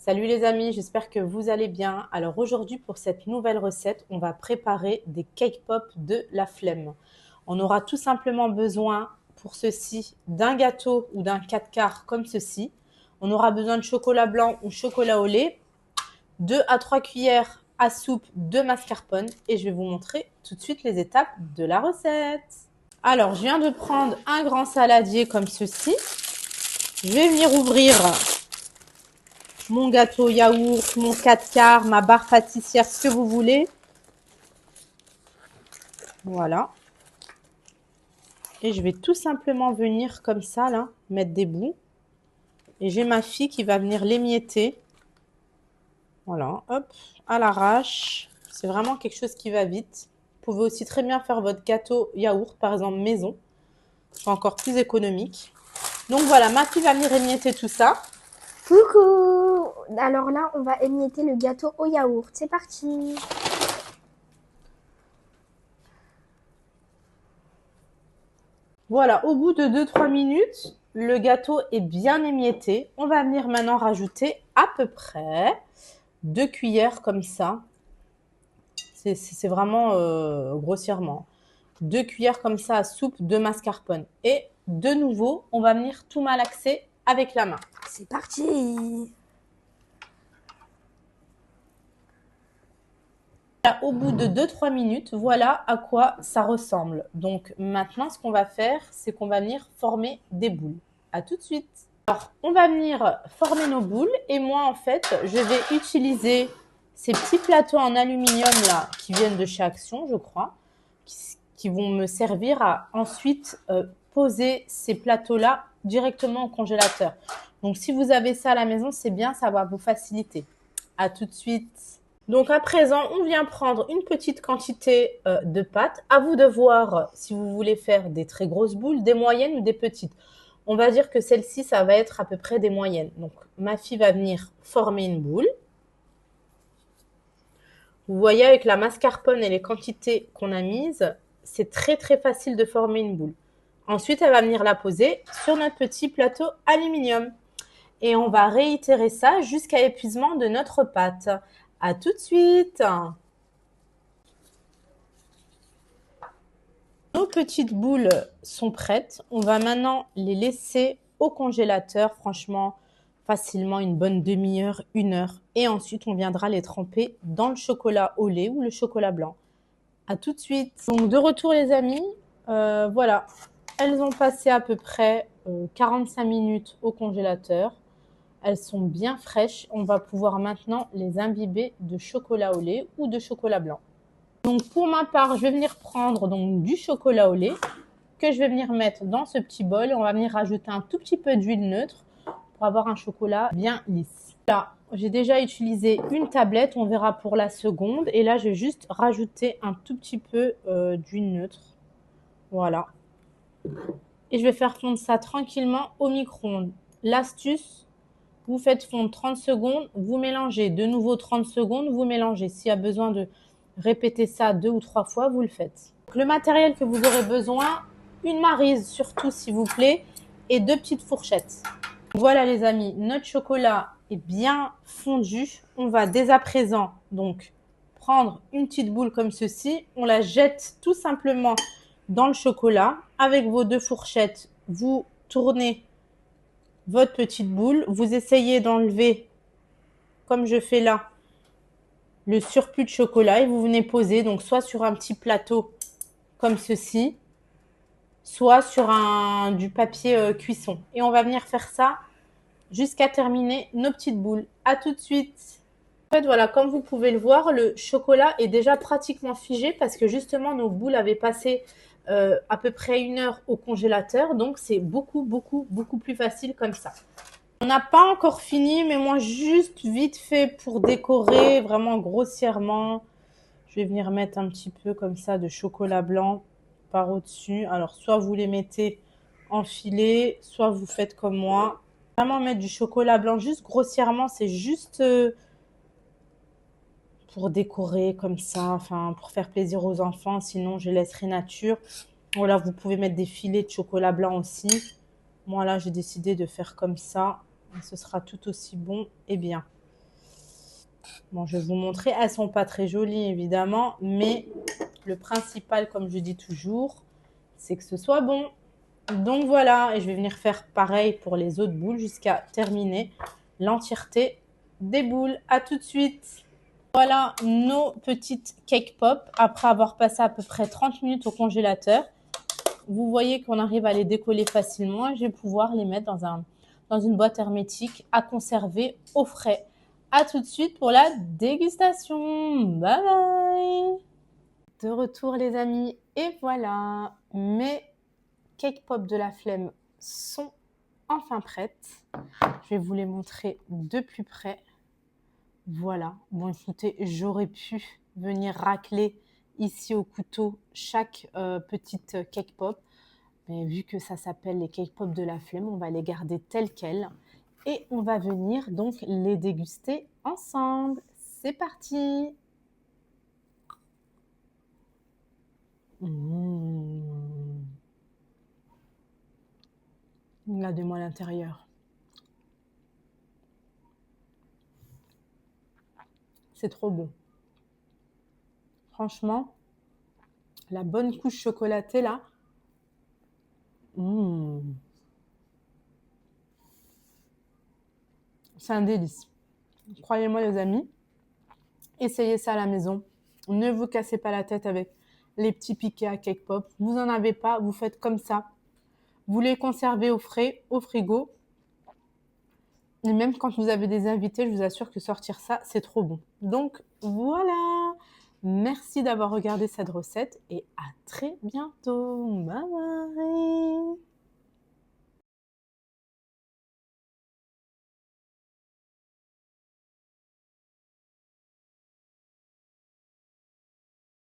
Salut les amis, j'espère que vous allez bien. Alors aujourd'hui pour cette nouvelle recette, on va préparer des cake pop de la flemme. On aura tout simplement besoin pour ceci d'un gâteau ou d'un 4 quarts comme ceci. On aura besoin de chocolat blanc ou chocolat au lait, 2 à 3 cuillères à soupe de mascarpone et je vais vous montrer tout de suite les étapes de la recette. Alors je viens de prendre un grand saladier comme ceci. Je vais venir ouvrir mon gâteau yaourt, mon 4 quarts, ma barre pâtissière, ce que vous voulez. Voilà. Et je vais tout simplement venir comme ça, là, mettre des bouts. Et j'ai ma fille qui va venir l'émietter. Voilà, hop, à l'arrache. C'est vraiment quelque chose qui va vite. Vous pouvez aussi très bien faire votre gâteau yaourt, par exemple, maison. C'est encore plus économique. Donc voilà, ma fille va venir émietter tout ça. Coucou! Alors là, on va émietter le gâteau au yaourt. C'est parti! Voilà, au bout de 2-3 minutes, le gâteau est bien émietté. On va venir maintenant rajouter à peu près 2 cuillères comme ça. C'est vraiment grossièrement. 2 cuillères comme ça à soupe de mascarpone. Et de nouveau, on va venir tout malaxer avec la main. C'est parti! Là, au bout de 2-3 minutes, voilà à quoi ça ressemble. Donc maintenant, ce qu'on va faire, c'est qu'on va venir former des boules. À tout de suite. Alors, on va venir former nos boules et moi, en fait, je vais utiliser ces petits plateaux en aluminium là qui viennent de chez Action, je crois, qui vont me servir à ensuite poser ces plateaux-là directement au congélateur. Donc, si vous avez ça à la maison, c'est bien, ça va vous faciliter. À tout de suite. Donc, à présent, on vient prendre une petite quantité de pâte. À vous de voir si vous voulez faire des très grosses boules, des moyennes ou des petites. On va dire que celle-ci, ça va être à peu près des moyennes. Donc, ma fille va venir former une boule. Vous voyez, avec la mascarpone et les quantités qu'on a mises, c'est très très facile de former une boule. Ensuite, elle va venir la poser sur notre petit plateau aluminium. Et on va réitérer ça jusqu'à épuisement de notre pâte. À tout de suite. Nos petites boules sont prêtes. On va maintenant les laisser au congélateur, franchement, facilement une bonne demi-heure, 1 heure. Et ensuite, on viendra les tremper dans le chocolat au lait ou le chocolat blanc. À tout de suite. Donc, de retour, les amis. Voilà. Elles ont passé à peu près 45 minutes au congélateur. Elles sont bien fraîches. On va pouvoir maintenant les imbiber de chocolat au lait ou de chocolat blanc. Donc, pour ma part, je vais venir prendre donc, du chocolat au lait que je vais venir mettre dans ce petit bol. On va venir rajouter un tout petit peu d'huile neutre pour avoir un chocolat bien lisse. Là, j'ai déjà utilisé une tablette. On verra pour la seconde. Et là, je vais juste rajouter un tout petit peu d'huile neutre. Voilà. Et je vais faire fondre ça tranquillement au micro-ondes. L'astuce, vous faites fondre 30 secondes, vous mélangez. De nouveau 30 secondes, vous mélangez. S'il y a besoin de répéter ça 2 ou 3 fois, vous le faites. Donc, le matériel que vous aurez besoin, une maryse surtout s'il vous plaît, et 2 petites fourchettes. Voilà les amis, notre chocolat est bien fondu. On va dès à présent donc prendre une petite boule comme ceci. On la jette tout simplement dans le chocolat. Avec vos 2 fourchettes, vous tournez votre petite boule. Vous essayez d'enlever, comme je fais là, le surplus de chocolat et vous venez poser donc soit sur un petit plateau comme ceci, soit sur du papier cuisson. Et on va venir faire ça jusqu'à terminer nos petites boules. À tout de suite. En fait, voilà, comme vous pouvez le voir, le chocolat est déjà pratiquement figé parce que justement nos boules avaient passé à peu près 1 heure au congélateur. Donc, c'est beaucoup, beaucoup, beaucoup plus facile comme ça. On n'a pas encore fini, mais moi, juste vite fait pour décorer, vraiment grossièrement. Je vais venir mettre un petit peu comme ça de chocolat blanc par au-dessus. Alors, soit vous les mettez enfilés, soit vous faites comme moi. Vraiment mettre du chocolat blanc juste grossièrement, c'est juste pour décorer comme ça, enfin pour faire plaisir aux enfants. Sinon, je laisserai nature. Voilà, vous pouvez mettre des filets de chocolat blanc aussi. Moi, là, j'ai décidé de faire comme ça. Ce sera tout aussi bon et bien. Bon, je vais vous montrer. Elles sont pas très jolies, évidemment, mais le principal, comme je dis toujours, c'est que ce soit bon. Donc voilà, et je vais venir faire pareil pour les autres boules jusqu'à terminer l'entièreté des boules. À tout de suite. Voilà nos petites cake pop après avoir passé à peu près 30 minutes au congélateur. Vous voyez qu'on arrive à les décoller facilement. Je vais pouvoir les mettre dans une boîte hermétique à conserver au frais. À tout de suite pour la dégustation. Bye bye. De retour les amis. Et voilà, mes cake pop de la flemme sont enfin prêtes. Je vais vous les montrer de plus près. Voilà. Bon, écoutez, j'aurais pu venir racler ici au couteau chaque petite cake pop. Mais vu que ça s'appelle les cake pop de la flemme, on va les garder telles quelles. Et on va venir donc les déguster ensemble. C'est parti. Regardez-moi l'intérieur. C'est trop bon. Franchement, la bonne couche chocolatée là. C'est un délice. Croyez-moi les amis, essayez ça à la maison. Ne vous cassez pas la tête avec les petits piquets à cake pop. Vous n'en avez pas, vous faites comme ça. Vous les conservez au frais, au frigo. Et même quand vous avez des invités, je vous assure que sortir ça, c'est trop bon. Donc voilà. Merci d'avoir regardé cette recette et à très bientôt. Bye bye.